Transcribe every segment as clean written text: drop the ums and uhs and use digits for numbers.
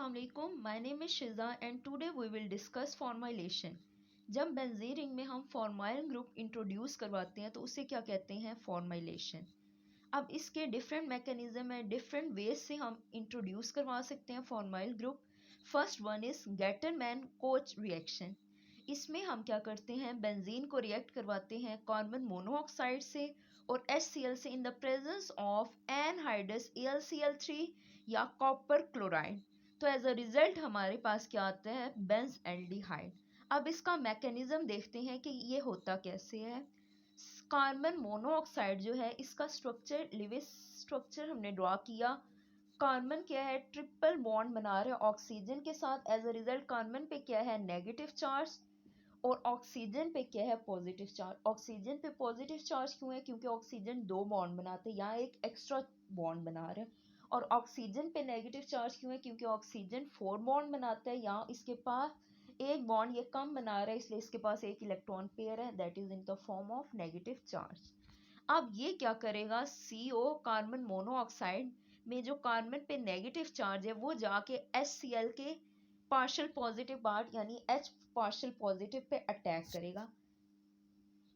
Assalamualaikum. My name is Shiza and today we will discuss formylation. जब benzene ring में हम formyl group introduce करवाते हैं तो उसे क्या कहते हैं, फॉर्माइलेशन। अब इसके डिफरेंट मैकेनिज्म है, डिफरेंट वेज से हम इंट्रोड्यूस करवा सकते हैं formyl group. First one is Gattermann coach reaction. इसमें हम क्या करते हैं, बेंजीन को रिएक्ट करवाते हैं कार्बन मोनोऑक्साइड से और HCl से इन the presence of anhydrous AlCl3 या कॉपर क्लोराइड। तो एज अ रिजल्ट हमारे पास क्या आता है, बेंज एल्डिहाइड। अब इसका मैकेनिज्म देखते हैं कि ये होता कैसे है। कार्बन मोनोऑक्साइड जो है इसका स्ट्रक्चर, लिविस स्ट्रक्चर हमने ड्रॉ किया। कार्बन क्या है, ट्रिपल बॉन्ड बना रहे ऑक्सीजन के साथ। एज अ रिजल्ट कार्बन पे क्या है, नेगेटिव चार्ज और ऑक्सीजन पे क्या है, पॉजिटिव चार्ज। ऑक्सीजन पे पॉजिटिव चार्ज क्यों है, क्योंकि ऑक्सीजन दो बॉन्ड बनाते हैं, यहाँ एक एक्स्ट्रा बॉन्ड बना रहे हैं। और ऑक्सीजन पे नेगेटिव चार्ज क्यों है, क्योंकि ऑक्सीजन 4 बॉन्ड बनाता है, यहाँ इसके पास एक बॉन्ड ये कम बना रहा है, इसलिए इसके पास एक इलेक्ट्रॉन पेयर है, that is in the form of negative charge. अब ये क्या करेगा, CO कार्बन मोनोऑक्साइड में जो कार्बन पे नेगेटिव चार्ज है वो जाके HCl के पार्शियल पॉजिटिव पार्ट यानी H partial positive pay attack करेगा।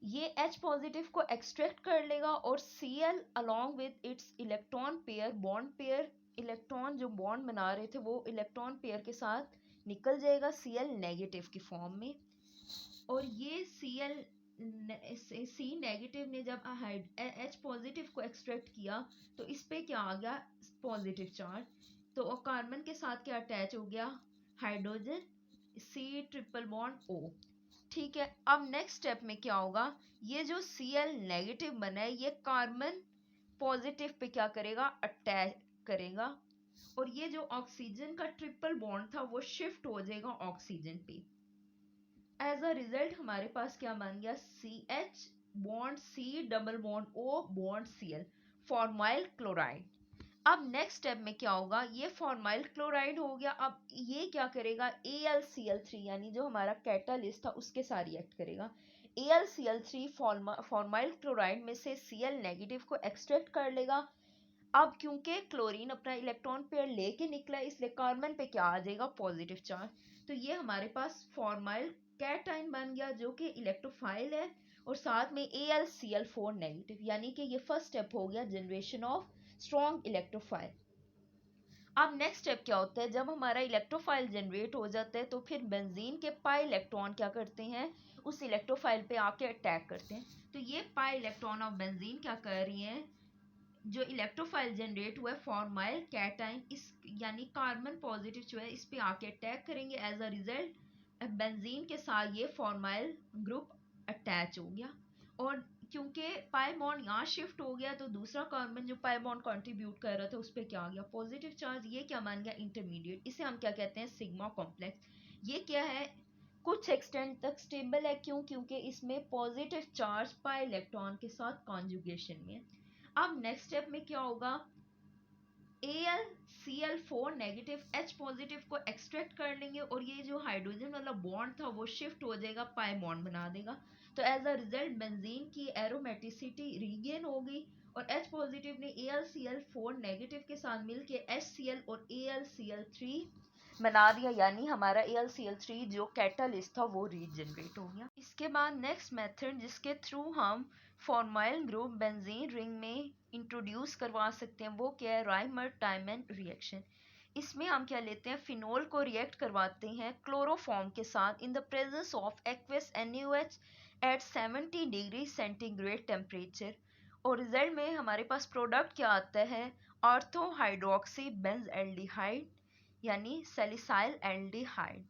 ये H पॉजिटिव को एक्सट्रैक्ट कर लेगा और Cl along with its electron pair, bond pair, electron जो बॉन्ड बना रहे थे वो इलेक्ट्रॉन पेयर के साथ निकल जाएगा Cl नेगेटिव की फॉर्म में। और ये C नेगेटिव ने जब H पॉजिटिव को एक्सट्रैक्ट किया तो इस पे क्या आ गया, पॉजिटिव चार्ज। तो कार्बन के साथ क्या अटैच हो गया, hydrogen, C triple bond O। ठीक है, अब नेक्स्ट स्टेप में क्या होगा, ये जो Cl नेगेटिव बना है ये कार्बन पॉजिटिव पे क्या करेगा, अटैच करेगा। और ये जो ऑक्सीजन का ट्रिपल बॉन्ड था वो शिफ्ट हो जाएगा ऑक्सीजन पे। एज अ रिजल्ट हमारे पास क्या बन गया, CH bond C double bond O bond Cl, formyl chloride. अब नेक्स्ट स्टेप में क्या होगा, ये फॉर्माइल क्लोराइड हो गया। अब ये क्या करेगा, AlCl3 यानी जो हमारा कैटालिस्ट था उसके साथ रिएक्ट करेगा। AlCl3 फॉर्माइल क्लोराइड में से Cl नेगेटिव को एक्सट्रैक्ट कर लेगा। अब क्योंकि क्लोरीन अपना इलेक्ट्रॉन पेयर लेके निकला है इसलिए कार्बन पे क्या आ जाएगा, पॉजिटिव चार्ज। तो ये हमारे पास फॉर्माइल कैटाइन बन गया जो कि इलेक्ट्रोफाइल है और साथ में AlCl4 नेगेटिव, यानी कि ये फर्स्ट स्टेप हो गया जनरेशन ऑफ स्ट्रॉन्ग इलेक्ट्रोफाइल। अब नेक्स्ट स्टेप क्या होता है, जब हमारा इलेक्ट्रोफाइल जनरेट हो जाता है तो फिर बेंजीन के पाई इलेक्ट्रॉन क्या करते हैं, उस इलेक्ट्रोफाइल पे आके अटैक करते हैं। तो ये पाई इलेक्ट्रॉन ऑफ बेंजीन क्या कर रही हैं, जो इलेक्ट्रोफाइल जनरेट हुआ है फॉर्माइल कैटाइन, इस यानी कार्बन पॉजिटिव जो है इस पे आके अटैक करेंगे। एज अ रिजल्ट बेंजीन के साथ ये फॉर्माइल ग्रुप अटैच हो गया। और क्योंकि पाई बॉन्ड यहाँ शिफ्ट हो गया तो दूसरा कार्बन जो पाई बॉन्ड कंट्रीब्यूट कर रहा था उस पर क्या आ गया, पॉजिटिव चार्ज। ये क्या मान गया, इंटरमीडिएट। इसे हम क्या कहते हैं, सिग्मा कॉम्प्लेक्स। ये क्या है, कुछ एक्सटेंट तक स्टेबल है, क्यों, क्योंकि इसमें पॉजिटिव चार्ज पाई इलेक्ट्रॉन के साथ कॉन्जुगेशन में है। अब नेक्स्ट स्टेप में क्या होगा, AlCl4 नेगेटिव H पॉजिटिव को एक्सट्रैक्ट कर लेंगे और ये जो हाइड्रोजन वाला बॉन्ड था वो शिफ्ट हो जाएगा, पाई बॉन्ड बना देगा। तो एज अ रिजल्ट बेंजीन की एरोमेटिसिटी रीगेन हो गई और H पॉजिटिव ने AlCl4 नेगेटिव के साथ मिलके HCl और AlCl3 बना दिया, यानी हमारा AlCl3 जो कैटालिस्ट था वो रीजनरेट हो गया। इसके बाद नेक्स्ट मेथड जिसके थ्रू हम फॉर्माइल ग्रुप बेंजीन रिंग में इंट्रोड्यूस करवा सकते हैं वो क्या है, राइमर-टाइमन रिएक्शन। इसमें हम क्या लेते हैं, फिनोल को रिएक्ट करवाते हैं क्लोरोफॉर्म के साथ in the presence of aqueous NaOH at 70 degree centigrade temperature. और रिजल्ट में हमारे पास प्रोडक्ट क्या आता है, ऑर्थो हाइड्रोक्सी बेंजल्डिहाइड यानी सैलिसाइल एल्डिहाइड।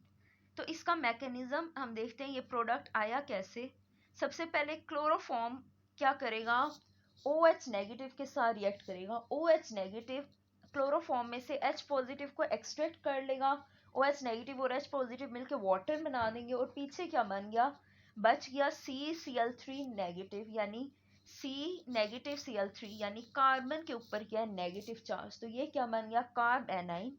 तो इसका मैकेनिज्म हम देखते हैं, ये प्रोडक्ट आया कैसे। सबसे पहले क्लोरोफॉर्म क्या करेगा, OH नेगेटिव के साथ रिएक्ट करेगा। OH नेगेटिव क्लोरोफॉर्म में से H पॉजिटिव को एक्सट्रैक्ट कर लेगा। OH नेगेटिव और H पॉजिटिव मिलकर वाटर बना देंगे और पीछे क्या बन गया, बच गया CCl3 नेगेटिव, यानी C नेगेटिव Cl3 यानी कार्बन के ऊपर क्या है, नेगेटिव चार्ज। तो ये क्या बन गया, कार्ब एनाइन।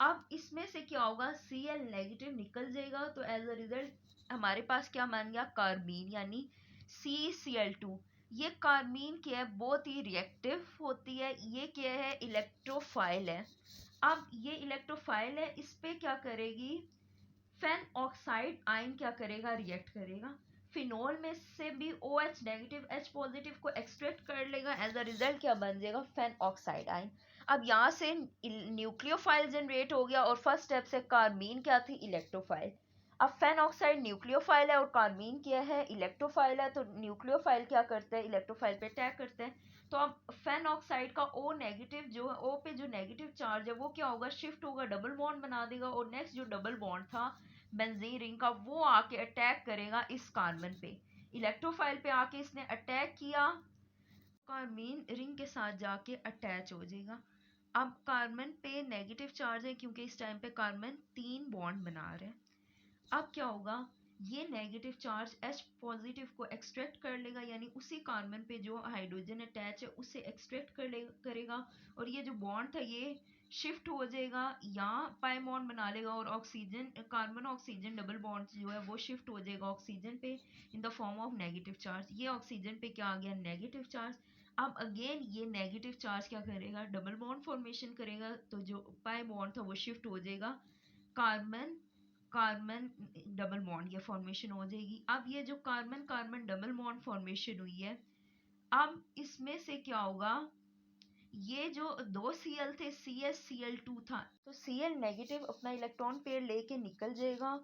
अब इसमें से क्या होगा, Cl नेगेटिव निकल जाएगा तो एज अ रिजल्ट हमारे पास क्या बन गया, कार्बीन यानी CCl2। ये कार्बीन क्या है, बहुत ही रिएक्टिव होती है, ये क्या है, इलेक्ट्रोफाइल है। अब ये इलेक्ट्रोफाइल है, इस पे क्या करेगी, फेन ऑक्साइड आयन क्या करेगा, रिएक्ट करेगा, फिनोल में से भी OH नेगेटिव H पॉजिटिव को एक्सट्रैक्ट कर लेगा, एज अ रिजल्ट क्या बन जाएगा, फेन ऑक्साइड आयन। अब यहाँ से न्यूक्लियोफाइल जनरेट हो गया और फर्स्ट स्टेप से कार्बीन क्या थी, इलेक्ट्रोफाइल। अब फेन ऑक्साइड न्यूक्लियोफाइल है और कार्बीन क्या है, इलेक्ट्रोफाइल है, तो न्यूक्लियोफाइल क्या करते हैं, इलेक्ट्रोफाइल पे अटैक करते हैं। तो अब फेन ऑक्साइड का O नेगेटिव जो है, O पे जो नेगेटिव चार्ज है वो क्या होगा, शिफ्ट होगा, डबल बॉन्ड बना देगा, और नेक्स्ट जो डबल बॉन्ड था बेंजीन रिंग का वो आके अटैक करेगा इस कार्बन पे, इलेक्ट्रोफाइल पे आके इसने अटैक किया, कार्बन रिंग के साथ जाके अटैच हो जाएगा। अब कार्बन पे नेगेटिव चार्ज है क्योंकि इस टाइम पे कार्बन 3 बॉन्ड बना रहे हैं। अब क्या होगा, ये नेगेटिव चार्ज H पॉजिटिव को एक्सट्रैक्ट कर लेगा, यानी उसी कार्बन पे जो हाइड्रोजन अटैच है उसे एक्सट्रैक्ट करेगा, और ये जो बॉन्ड था ये शिफ्ट हो जाएगा, यहाँ पाई बॉन्ड बना लेगा, और oxygen carbon oxygen double bond जो है वो शिफ्ट हो जाएगा ऑक्सीजन पे in the form of negative charge. ये ऑक्सीजन पे क्या आ गया, नेगेटिव चार्ज। अब अगेन ये नेगेटिव चार्ज क्या करेगा, डबल बॉन्ड फॉर्मेशन करेगा, तो जो पाई बॉन्ड था वो शिफ्ट हो जाएगा, कार्बन कार्बन डबल बॉन्ड ये फॉर्मेशन हो जाएगी। अब ये जो carbon carbon double bond formation हुई है, अब इसमें से क्या होगा, ये जो दो Cl थे, CH Cl2 था, तो Cl नेगेटिव अपना इलेक्ट्रॉन पेयर लेके निकल जाएगा,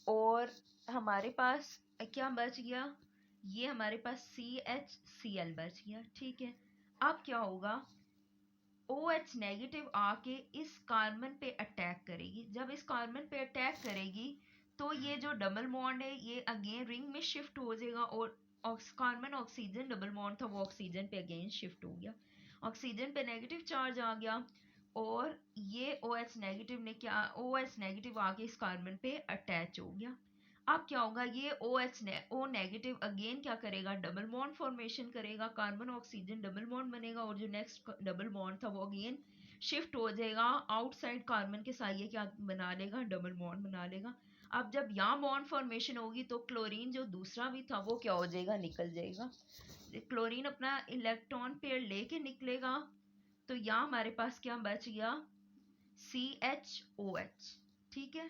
और हमारे पास क्या बच गया, ये हमारे पास CHCl बच गया, ठीक है। अब क्या होगा, OH नेगेटिव आके इस कार्बन पे अटैक करेगी, जब इस कार्बन पे अटैक करेगी तो ये जो डबल बॉन्ड है ये अगेन रिंग में शिफ्ट हो जाएगा, और कार्बन ऑक्सीजन डबल बॉन्ड था वो ऑक्सीजन पे अगेन शिफ्ट हो गया, ऑक्सीजन पे नेगेटिव चार्ज आ गया, और ये OH नेगेटिव ने क्या, OH नेगेटिव आके इस कार्बन पे अटैच हो गया। अब क्या होगा, ये O नेगेटिव अगेन क्या करेगा, डबल बॉन्ड फॉर्मेशन करेगा, कार्बन ऑक्सीजन डबल बॉन्ड बनेगा, और जो नेक्स्ट डबल बॉन्ड था वो अगेन शिफ्ट हो जाएगा आउटसाइड कार्बन के साथ, ये क्या बना लेगा, डबल बॉन्ड बना लेगा। अब जब यहाँ बॉन्ड फॉर्मेशन होगी तो क्लोरीन जो दूसरा भी था वो क्या हो जाएगा, निकल जाएगा, क्लोरीन अपना इलेक्ट्रॉन पेयर लेके निकलेगा, तो यहाँ हमारे पास क्या बच गया, CHOH, ठीक है,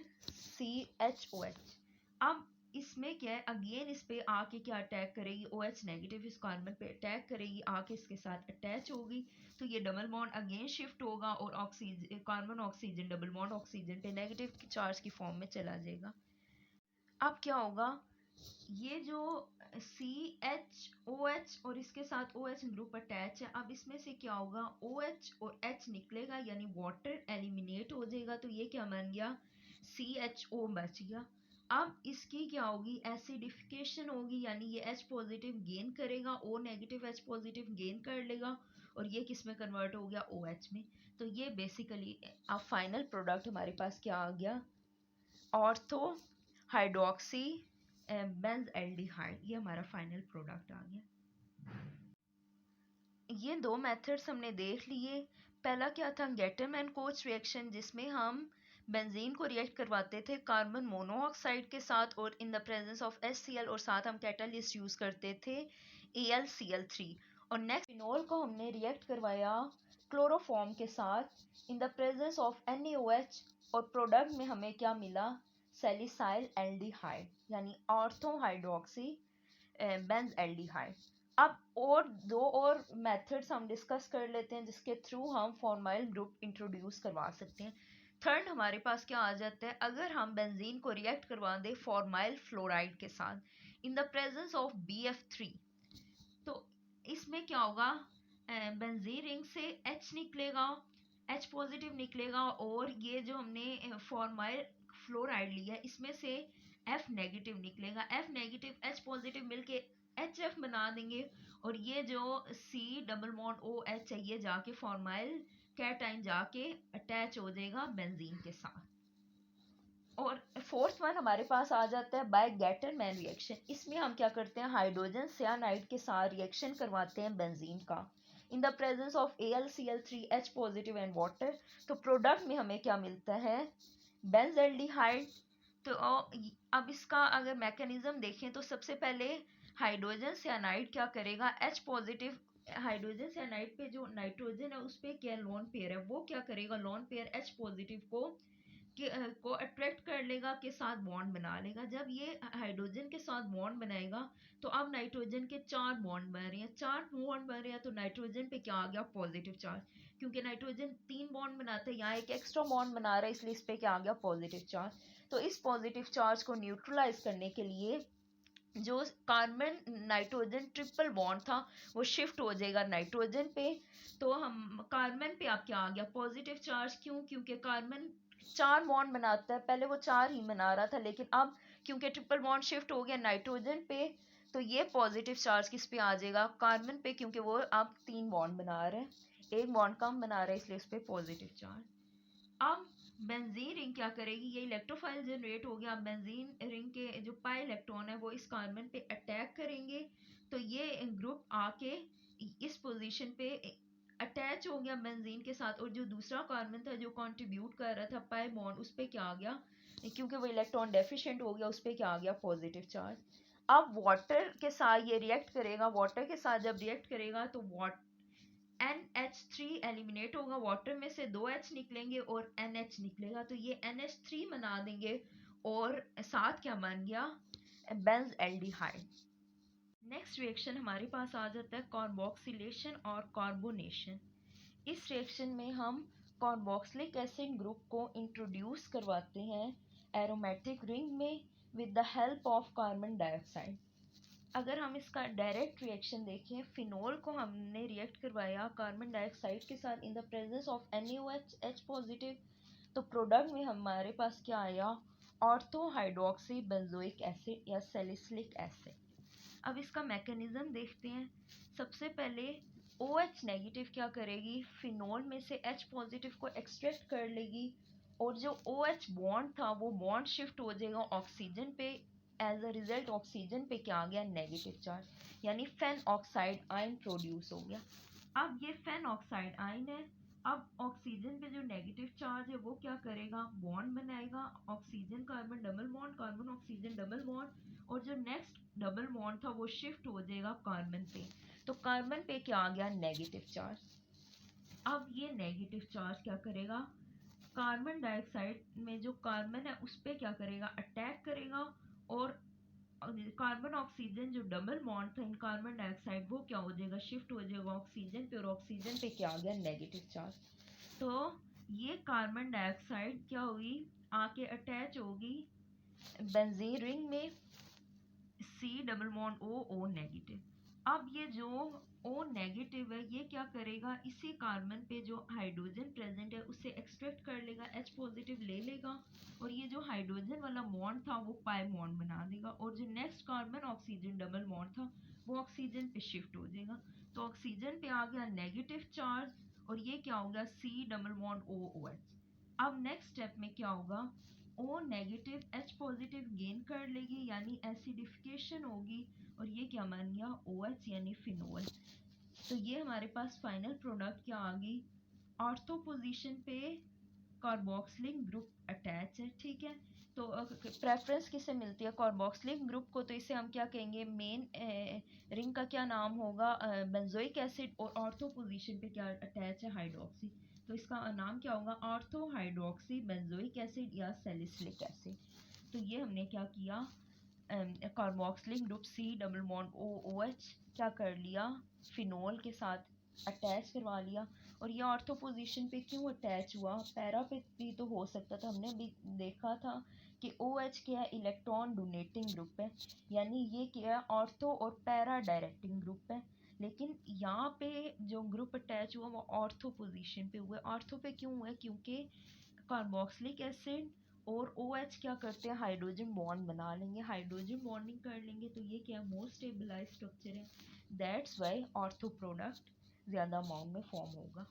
CHOH। अब इसमें क्या है, अगेन इस पे आके क्या अटैक करेगी, OH नेगेटिव इस कार्बन पे अटैक करेगी, आके इसके साथ अटैच होगी, तो ये डबल बॉन्ड अगेन शिफ्ट होगा, और oxygen carbon oxygen double bond oxygen पे नेगेटिव चार्ज की फॉर्म में चला जाएगा। अब क्या होगा, ये जो CHOH और इसके साथ OH ग्रुप अटैच है, अब इसमें से क्या होगा, OH और H निकलेगा, यानी वाटर एलिमिनेट हो जाएगा, तो ये क्या बन गया, CHO बच गया। अब इसकी क्या होगी, एसिडिफिकेशन होगी, यानी ये H पॉजिटिव गेन करेगा, O negative H positive gain कर लेगा, और ये किस में कन्वर्ट हो गया, OH में। तो ये बेसिकली अब फाइनल प्रोडक्ट हमारे पास क्या आ गया, ऑर्थो हाइड्रोक्सी बेंजल्डिहाइड, ये हमारा फाइनल प्रोडक्ट आ गया। ये दो मेथड्स हमने देख लिए। पहला क्या था, गेटरमैन कोच रिएक्शन, जिसमें हम बेंजीन को रिएक्ट करवाते थे कार्बन मोनोऑक्साइड के साथ, और इन द प्रेजेंस ऑफ HCl, और साथ हम कैटालिस्ट यूज करते थे AlCl3। और नेक्स्ट फिनोल को हमने रिएक्ट करवाया क्लोरोफॉर्म के साथ in the presence of NaOH, और प्रोडक्ट में हमें क्या मिला, सैलिसाइल एल्डिहाइड, यानी ऑर्थो हाइड्रोक्सी बेंजल्डिहाइड। अब और दो और मेथड्स हम डिस्कस कर लेते हैं जिसके थ्रू हम फॉर्माइल ग्रुप इंट्रोड्यूस करवा सकते हैं। थर्ड हमारे पास क्या आ जाता है, अगर हम बेंजीन को रिएक्ट करवा दें फॉर्माइल फ्लोराइड के साथ in the presence of BF3, तो इसमें क्या होगा, बेंजीन रिंग से H निकलेगा, H पॉजिटिव निकलेगा, और ये जो हमने फॉर्माइल फ्लोराइड लिया है इसमें से F नेगेटिव निकलेगा, F नेगेटिव H पॉजिटिव मिलके HF बना देंगे, और ये जो C डबल बॉन्ड OH है ये जाके फॉर्माइल कैटाइन जाके अटैच हो जाएगा बेंजीन के साथ। और फोर्थ वन हमारे पास आ जाता है बाय गेटरमैन रिएक्शन। इसमें हम क्या करते हैं, हाइड्रोजन सियानाइड के साथ रिएक्शन करवाते हैं बेंजीन का इन the presence of AlCl3 H positive and water. तो प्रोडक्ट में हमें क्या मिलता है, बेंजल्डिहाइड। तो अब इसका अगर मैकेनिज्म देखें तो सबसे पहले हाइड्रोजन सियानाइड क्या करेगा, H पॉजिटिव हाइड्रोजन साइनाइड पे जो नाइट्रोजन है उस पे क्या लोन पेयर है, वो क्या करेगा, लोन पेयर H पॉजिटिव को अट्रैक्ट कर लेगा, के साथ बॉन्ड बना लेगा। जब ये हाइड्रोजन के साथ बॉन्ड बनाएगा तो अब नाइट्रोजन के 4 बॉन्ड बन रहे हैं, 4 बॉन्ड बन रहे हैं, तो नाइट्रोजन पे क्या आ गया, पॉजिटिव चार्ज। क्योंकि नाइट्रोजन 3 बॉन्ड बनाता है, यहाँ एक एक्स्ट्रा बॉन्ड बना रहा है, इसलिए इस पे क्या आ गया, पॉजिटिव चार्ज। तो इस पॉजिटिव चार्ज को न्यूट्रलाइज करने के लिए जो कार्बन नाइट्रोजन ट्रिपल बॉन्ड था वो शिफ्ट हो जाएगा नाइट्रोजन पे। तो हम कार्बन पे अब क्या आ गया, पॉजिटिव चार्ज। क्यों, क्योंकि कार्बन 4 बॉन्ड बनाता है, पहले वो 4 ही बना रहा था, लेकिन अब क्योंकि ट्रिपल बॉन्ड शिफ्ट हो गया नाइट्रोजन पे, तो ये पॉजिटिव चार्ज किस पे आ जाएगा, कार्बन पे, क्योंकि वो अब 3 बॉन्ड बना रहे हैं, एक बॉन्ड कम बना रहे हैं, इसलिए उस पर पॉजिटिव चार्ज। अब बेंजीन रिंग क्या करेगी, ये इलेक्ट्रोफाइल जनरेट हो गया। बेंजीन रिंग के जो पाई इलेक्ट्रॉन है वो इस कार्बन पे अटैक करेंगे, तो ये ग्रुप आके इस पोजीशन पे अटैच हो गया बेंजीन के साथ, और जो दूसरा कार्बन था जो कंट्रीब्यूट कर रहा था पाई बॉन्ड, उस पे क्या आ गया, क्योंकि वो इलेक्ट्रॉन डेफिशिएंट हो गया, उस पे क्या आ गया, पॉजिटिव चार्ज। अब वाटर के साथ ये रिएक्ट करेगा, वाटर के साथ जब रिएक्ट करेगा तो NH3 एलिमिनेट होगा, वाटर में से 2 H निकलेंगे और NH निकलेगा, तो ये NH3 बना देंगे, और साथ क्या बन गया, बेंज एल्डिहाइड। नेक्स्ट रिएक्शन हमारे पास आ जाता है कार्बोक्सिलेशन और कार्बोनेशन। इस रिएक्शन में हम कार्बोक्सिलिक एसिड ग्रुप को इंट्रोड्यूस करवाते हैं एरोमेटिक रिंग में with the help of carbon dioxide. अगर हम इसका डायरेक्ट रिएक्शन देखें, फिनोल को हमने रिएक्ट करवाया कार्बन डाइऑक्साइड के साथ in the presence of NaOH H positive, तो प्रोडक्ट में हमारे पास क्या आया, ऑर्थो हाइड्रोक्सी बेंजोइक एसिड या सैलिसिलिक एसिड। अब इसका मैकेनिज्म देखते हैं। सबसे पहले OH नेगेटिव क्या करेगी, फिनोल में से H पॉजिटिव को एक्सट्रैक्ट कर लेगी, और जो OH बॉन्ड था वो बॉन्ड शिफ्ट हो जाएगा ऑक्सीजन पे। एज अ रिजल्ट ऑक्सीजन पे क्या आ गया, नेगेटिव चार्ज, यानी फेन ऑक्साइड आयन प्रोड्यूस हो गया। अब ये फेन ऑक्साइड आयन है, अब ऑक्सीजन पे जो नेगेटिव चार्ज है वो क्या करेगा, बॉन्ड बनाएगा, oxygen carbon double bond, carbon oxygen double bond, और जो नेक्स्ट डबल बॉन्ड था वो शिफ्ट हो जाएगा कार्बन पे, तो कार्बन पे क्या आ गया, नेगेटिव चार्ज। अब ये नेगेटिव चार्ज क्या करेगा, कार्बन डाइऑक्साइड में जो कार्बन है उस पे क्या करेगा, अटैक करेगा, और कार्बन ऑक्सीजन जो डबल बॉन्ड था इन कार्बन डाइऑक्साइड वो क्या हो जाएगा, शिफ्ट हो जाएगा ऑक्सीजन पे, और ऑक्सीजन पे क्या आ गया, नेगेटिव चार्ज। तो ये कार्बन डाइऑक्साइड क्या हुई, आके अटैच होगी बेंजीन रिंग में, C double bond O negative. अब ये जो O नेगेटिव है ये क्या करेगा, इसी कार्बन पे जो हाइड्रोजन प्रेजेंट है उससे एक्सट्रैक्ट कर लेगा, H पॉजिटिव ले लेगा, और ये जो हाइड्रोजन वाला बॉन्ड था वो पाई बॉन्ड बना देगा, और जो next carbon oxygen double bond था वो ऑक्सीजन पे शिफ्ट हो जाएगा, तो ऑक्सीजन पे आ गया नेगेटिव चार्ज, और ये क्या होगा, C डबल बॉन्ड OOH। अब नेक्स्ट स्टेप में क्या होगा, O negative H positive gain कर लेगी, यानी एसिडिफिकेशन होगी, और ये क्या बन गया, OH यानी फिनोल। तो ये हमारे पास फाइनल प्रोडक्ट क्या आ गई, ऑर्थो पोजीशन पे कार्बोक्सिलिक ग्रुप अटैच है, ठीक है। तो प्रेफरेंस किसे मिलती है, कार्बोक्सिलिक ग्रुप को, तो इसे हम क्या कहेंगे, मेन रिंग का क्या नाम होगा, बेंजोइक एसिड, और ऑर्थो पोजीशन पे क्या अटैच है, हाइड्रोक्सी, तो इसका नाम क्या होगा, ऑर्थो हाइड्रोक्सी बेंजोइक एसिड या सैलिसिलिक एसिड। तो ये हमने क्या किया, carboxylic group C double bond OOH क्या कर लिया, फिनोल के साथ अटैच करवा लिया, और ये ऑर्थो पोजीशन पे क्यों अटैच हुआ, पैरा पे भी तो हो सकता था, हमने भी देखा था कि OH क्या है, इलेक्ट्रॉन डोनेटिंग ग्रुप है, यानी ये क्या है, ऑर्थो और पैरा डायरेक्टिंग ग्रुप है, लेकिन यहाँ पे जो ग्रुप अटैच हुआ वो ऑर्थो पोजीशन पे हुआ। ऑर्थो पे क्यों हुआ, क्योंकि कार्बोक्सिलिक एसिड और OH क्या करते हैं, हाइड्रोजन बॉन्ड बना लेंगे, हाइड्रोजन बॉन्डिंग कर लेंगे, तो ये क्या मोर स्टेबलाइज स्ट्रक्चर है, दैट्स वाई ऑर्थो प्रोडक्ट ज़्यादा अमाउंट में फॉर्म होगा।